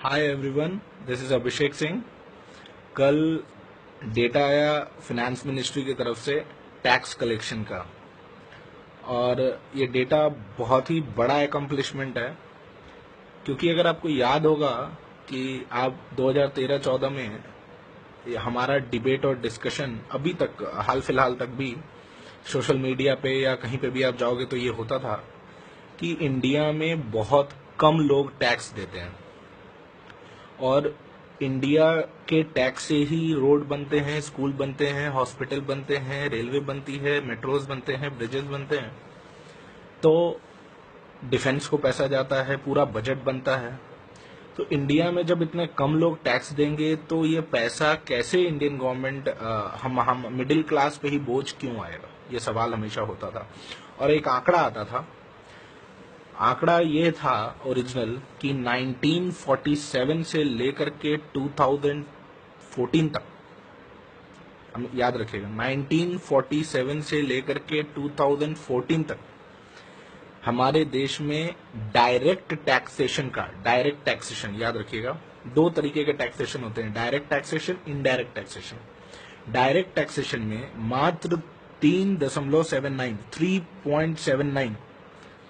Hi everyone, this is Abhishek Singh. कल data आया finance ministry की तरफ से टैक्स कलेक्शन का, और ये डेटा बहुत ही बड़ा एकम्प्लिशमेंट है। क्योंकि अगर आपको याद होगा कि आप 2013-14 में ये हमारा डिबेट और डिस्कशन अभी तक हाल फिलहाल तक भी सोशल मीडिया पे या कहीं पे भी आप जाओगे तो ये होता था कि इंडिया में बहुत कम लोग टैक्स देते हैं, और इंडिया के टैक्स से ही रोड बनते हैं, स्कूल बनते हैं, हॉस्पिटल बनते हैं, रेलवे बनती है, मेट्रोज बनते हैं, ब्रिजेस बनते हैं, तो डिफेंस को पैसा जाता है, पूरा बजट बनता है। तो इंडिया में जब इतने कम लोग टैक्स देंगे तो ये पैसा कैसे इंडियन गवर्नमेंट हम मिडिल क्लास पे ही बोझ क्यों आएगा, ये सवाल हमेशा होता था। और एक आंकड़ा आता था, आंकड़ा ये था ओरिजिनल कि 1947 से लेकर के 2014 तक, हम याद रखिएगा 1947 से लेकर के 2014 तक हमारे देश में डायरेक्ट टैक्सेशन याद रखिएगा, दो तरीके के टैक्सेशन होते हैं, direct taxation, indirect taxation. Direct taxation में मात्र 3.79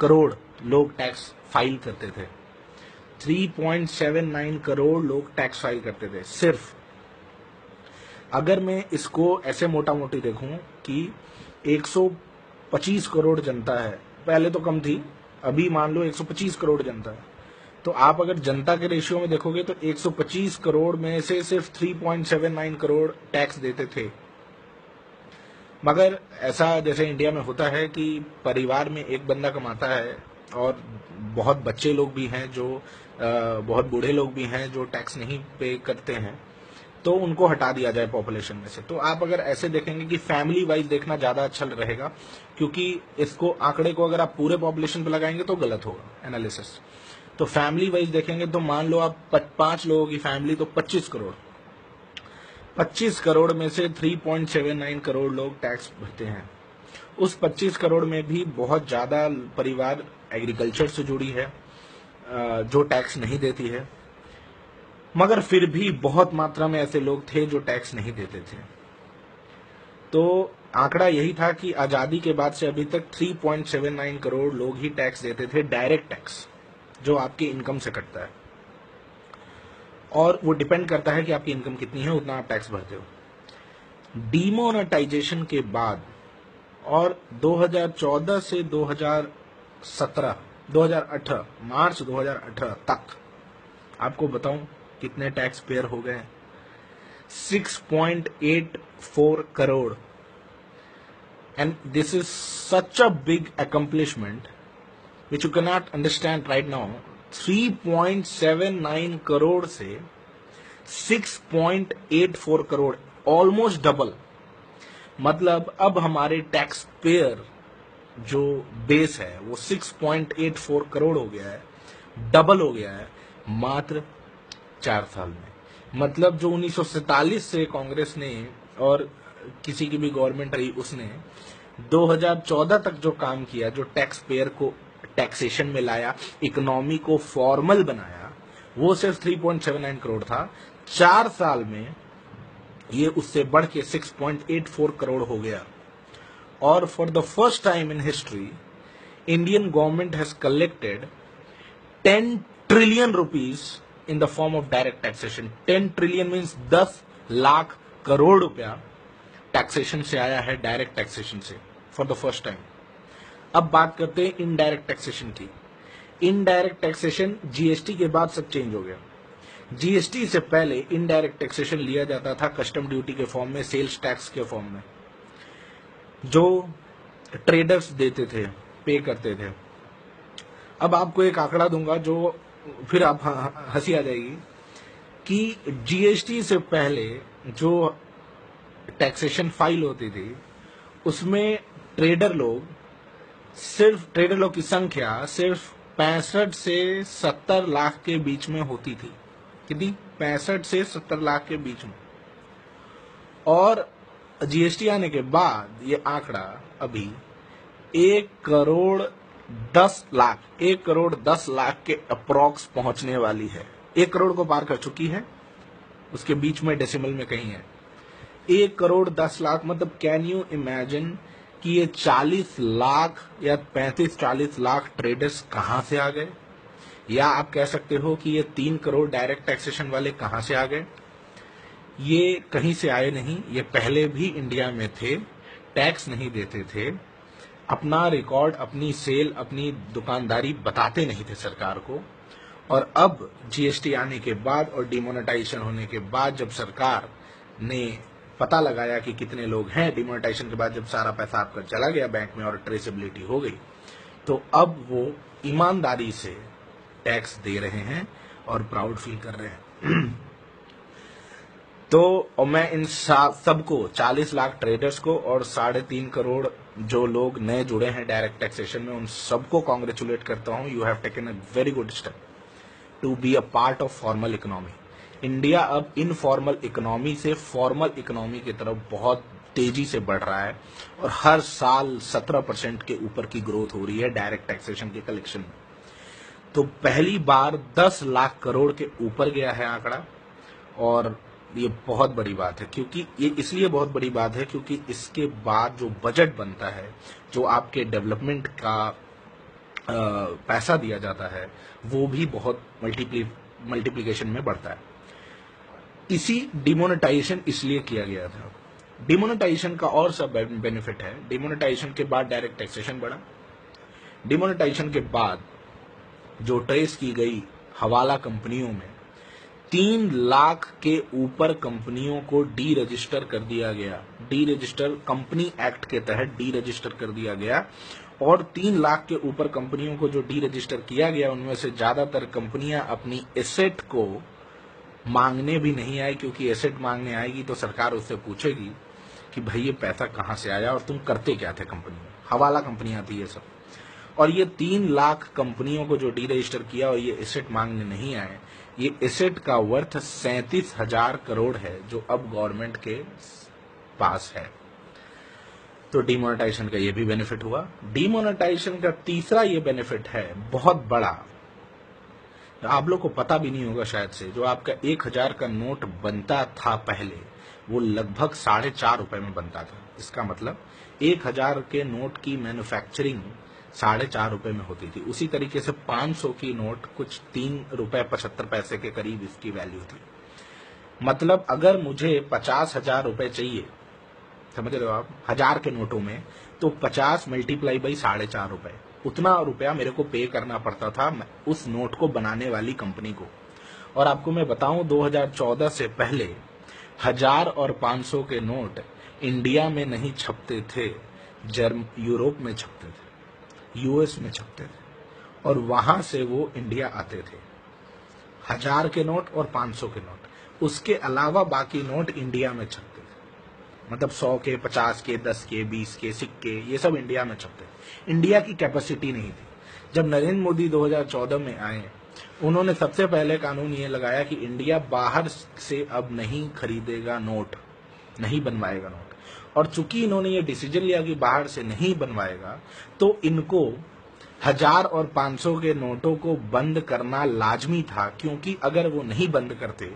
करोड़ लोग टैक्स फाइल करते थे। 3.79 करोड़ लोग टैक्स फाइल करते थे सिर्फ। अगर मैं इसको ऐसे मोटा मोटी देखूं कि 125 करोड़ जनता है, पहले तो कम थी, अभी मान लो 125 करोड़ जनता है, तो आप अगर जनता के रेशियो में देखोगे तो 125 करोड़ में से सिर्फ 3.79 करोड़ टैक्स देते थे। मगर ऐसा जैसे इंडिया में होता है कि परिवार में एक बंदा कमाता है और बहुत बच्चे लोग भी हैं, जो बहुत बूढ़े लोग भी हैं जो टैक्स नहीं पे करते हैं, तो उनको हटा दिया जाए पॉपुलेशन में से। तो आप अगर ऐसे देखेंगे कि फैमिली वाइज देखना ज्यादा अच्छा रहेगा, क्योंकि इसको आंकड़े को अगर आप पूरे पॉपुलेशन पे लगाएंगे तो गलत होगा एनालिसिस। तो फैमिली वाइज देखेंगे तो मान लो आप 5 लोगों की फैमिली, तो 25 करोड़ में से 3.79 करोड़ लोग टैक्स भरते हैं। उस 25 करोड़ में भी बहुत ज्यादा परिवार एग्रीकल्चर से जुड़ी है जो टैक्स नहीं देती है, मगर फिर भी बहुत मात्रा में ऐसे लोग थे जो टैक्स नहीं देते थे। तो आंकड़ा यही था कि आजादी के बाद से अभी तक 3.79 करोड़ लोग ही टैक्स देते थे, डायरेक्ट टैक्स जो आपकी इनकम से कटता है, और वो डिपेंड करता है कि आपकी इनकम कितनी है, उतना आप टैक्स भरते हो। डीमोनेटाइजेशन के बाद और 2014 से 2018 मार्च 2018 तक आपको बताऊं कितने टैक्स पेयर हो गए? 6.84 crore. And this is such a big accomplishment which you can not understand right now. 3.79 crore से 6.84 करोड़, ऑलमोस्ट डबल। मतलब अब हमारे टैक्स पेयर जो बेस है वो 6.84 करोड़ हो गया है, डबल हो गया है मात्र 4 साल में। मतलब जो 1947 से कांग्रेस ने और किसी की भी गवर्नमेंट रही उसने 2014 तक जो काम किया, जो टैक्स पेयर को टैक्सेशन में लाया, इकोनॉमी को फॉर्मल बनाया, वो सिर्फ 3.79 करोड़ था। 4 साल में ये उससे बढ़ के 6.84 करोड़ हो गया। और for the first time in history Indian government has collected 10 trillion rupees in the form of direct taxation। 10 trillion means 10 lakh crore रुपया टैक्सेशन से आया है, डायरेक्ट टैक्सेशन से, फॉर द फर्स्ट टाइम। अब बात करते हैं इनडायरेक्ट टैक्सेशन की। इनडायरेक्ट टैक्सेशन जीएसटी के बाद सब चेंज हो गया। जीएसटी से पहले इनडायरेक्ट टैक्सेशन लिया जाता था कस्टम ड्यूटी के फॉर्म में, सेल्स टैक्स के फॉर्म में, जो ट्रेडर्स देते थे, पे करते थे। अब आपको एक आंकड़ा दूंगा जो फिर आप हंसी आ जाएगी कि जीएसटी से पहले जो टैक्सेशन फाइल होती थी उसमें ट्रेडर लोग की संख्या सिर्फ 65 से 70 लाख के बीच में होती थी। कितनी? 65 से 70 लाख के बीच में। और जीएसटी आने के बाद ये आंकड़ा अभी 1 करोड़ 10 लाख के अप्रॉक्स पहुंचने वाली है। 1 करोड़ को पार कर चुकी है, उसके बीच में डेसिमल में कहीं है। 1 करोड़ 10 लाख, मतलब कैन यू इमेजिन कि ये 40 लाख या 35-40 लाख ट्रेडर्स कहां से आ गए, या आप कह सकते हो कि ये 3 करोड़ डायरेक्ट टैक्सेशन वाले कहां से आ गए। ये कहीं से आए नहीं, ये पहले भी इंडिया में थे, टैक्स नहीं देते थे, अपना रिकॉर्ड, अपनी सेल, अपनी दुकानदारी बताते नहीं थे सरकार को। और अब जीएसटी आने के बाद और डिमोनेटाइजेशन होने के बाद जब सरकार ने पता लगाया कि कितने लोग हैं, डिमोनेटाइजेशन के बाद जब सारा पैसा आपका चला गया बैंक में और ट्रेसेबिलिटी हो गई, तो अब वो ईमानदारी से टैक्स दे रहे हैं और प्राउड फील कर रहे हैं। तो और मैं इन सबको 40 लाख ट्रेडर्स को और 3.5 करोड़ जो लोग नए जुड़े हैं डायरेक्ट टैक्सेशन में, उन सबको कॉन्ग्रेचुलेट करता हूं। You have taken a very good step to be a part of formal economy. India अब इनफॉर्मल इकोनॉमी से फॉर्मल इकोनॉमी की तरफ बहुत तेजी से बढ़ रहा है और हर साल 17% के ऊपर की ग्रोथ हो रही है डायरेक्ट टैक्सेशन के कलेक्शन में। तो पहली बार 10 लाख करोड़ के ऊपर गया है आंकड़ा, और ये बहुत बड़ी बात है। क्योंकि ये इसलिए बहुत बड़ी बात है क्योंकि इसके बाद जो बजट बनता है, जो आपके डेवलपमेंट का पैसा दिया जाता है, वो भी बहुत मल्टीप्लिकेशन में बढ़ता है। इसी डिमोनेटाइजेशन इसलिए किया गया था। डिमोनेटाइजेशन का और सब बेनिफिट है। डिमोनेटाइजेशन के बाद डायरेक्ट टैक्सेशन बढ़ा। डिमोनेटाइजेशन के बाद जो ट्रेस की गई हवाला कंपनियों में 3 लाख के ऊपर कंपनियों को डी रजिस्टर कर दिया गया। डी रजिस्टर कंपनी एक्ट के तहत डी रजिस्टर कर दिया गया, और 3 लाख के ऊपर कंपनियों को जो डी रजिस्टर किया गया उनमें से ज्यादातर कंपनियां अपनी एसेट को मांगने भी नहीं आई, क्योंकि एसेट मांगने आएगी तो सरकार उससे पूछेगी कि भाई ये पैसा कहां से आया और तुम करते क्या थे कंपनी में। हवाला कंपनियां थी ये सब। और ये 3 लाख कंपनियों को जो डी रजिस्टर किया और ये एसेट मांगने नहीं आए, ये एसेट का वर्थ 37,000 करोड़ है जो अब गवर्नमेंट के पास है। तो डिमोनेटाइजेशन का ये भी बेनिफिट हुआ। डिमोनेटाइजेशन का तीसरा ये बेनिफिट है बहुत बड़ा, आप लोग को पता भी नहीं होगा शायद से। जो आपका 1,000 का नोट बनता था पहले, वो लगभग 4.5 रुपए में बनता था। इसका मतलब 1,000 के नोट की मैन्युफैक्चरिंग 4.5 रुपए में होती थी। उसी तरीके से 500 की नोट कुछ 3 रुपए 75 पैसे के करीब इसकी वैल्यू थी। मतलब अगर मुझे 50,000 रुपए चाहिए, समझ रहे हो आप, 1000 के नोटों में, तो 50 मल्टीप्लाई बाई 4.5 रुपए, उतना रुपया मेरे को पे करना पड़ता था उस नोट को बनाने वाली कंपनी को। और आपको मैं बताऊं 2014 से पहले 1000 और 500 के नोट इंडिया में नहीं छपते थे, यूरोप में छपते थे, यूएस में छपते थे, और वहां से वो इंडिया आते थे। 1000 के नोट और 500 के नोट, उसके अलावा बाकी नोट इंडिया में छपते थे। मतलब 100 के, 50 के, 10 के, 20 के सिक्के, ये सब इंडिया में छपते थे। इंडिया की कैपेसिटी नहीं थी। जब नरेंद्र मोदी 2014 में आए, उन्होंने सबसे पहले कानून ये लगाया कि इंडिया बाहर से अब नहीं खरीदेगा नोट, नहीं बनवाएगा नोट। और चूंकि इन्होंने ये डिसीजन लिया कि बाहर से नहीं बनवाएगा, तो इनको 1000 और 500 के नोटों को बंद करना लाजमी था, क्योंकि अगर वो नहीं बंद करते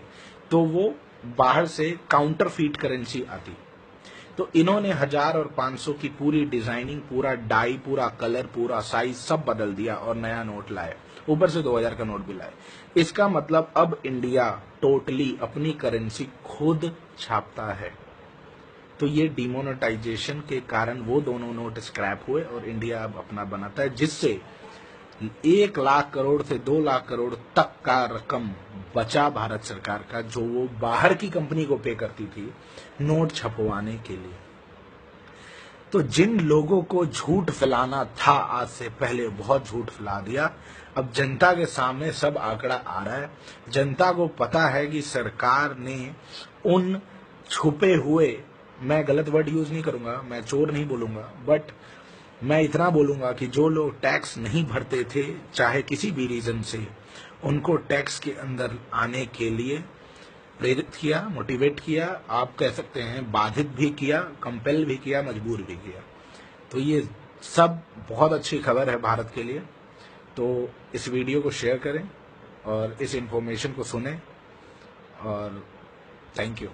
तो वो बाहर से काउंटरफीट करेंसी आती। तो इन्होंने 1000 और 500 की पूरी डिजाइनिंग, पूरा डाई, पूरा कलर, पूरा साइज सब बदल दिया और नया नोट लाए, ऊपर से 2000 का नोट भी लाए। इसका मतलब अब इंडिया टोटली अपनी करेंसी खुद छापता है। तो ये डिमोनेटाइजेशन के कारण वो दोनों नोट स्क्रैप हुए और इंडिया अब अपना बनाता है, जिससे 1 लाख करोड़ से 2 लाख करोड़ तक का रकम बचा भारत सरकार का, जो वो बाहर की कंपनी को पे करती थी नोट छपवाने के लिए। तो जिन लोगों को झूठ फैलाना था आज से पहले, बहुत झूठ फैला दिया। अब जनता के सामने सब आंकड़ा आ रहा है। जनता को पता है कि सरकार ने उन छुपे हुए, मैं गलत वर्ड यूज नहीं करूंगा, मैं चोर नहीं बोलूंगा, बट मैं इतना बोलूंगा कि जो लोग टैक्स नहीं भरते थे चाहे किसी भी रीजन से, उनको टैक्स के अंदर आने के लिए प्रेरित किया, मोटिवेट किया, आप कह सकते हैं बाधित भी किया, कंपेल भी किया, मजबूर भी किया। तो ये सब बहुत अच्छी खबर है भारत के लिए। तो इस वीडियो को शेयर करें और इस इंफॉर्मेशन को सुने। और थैंक यू।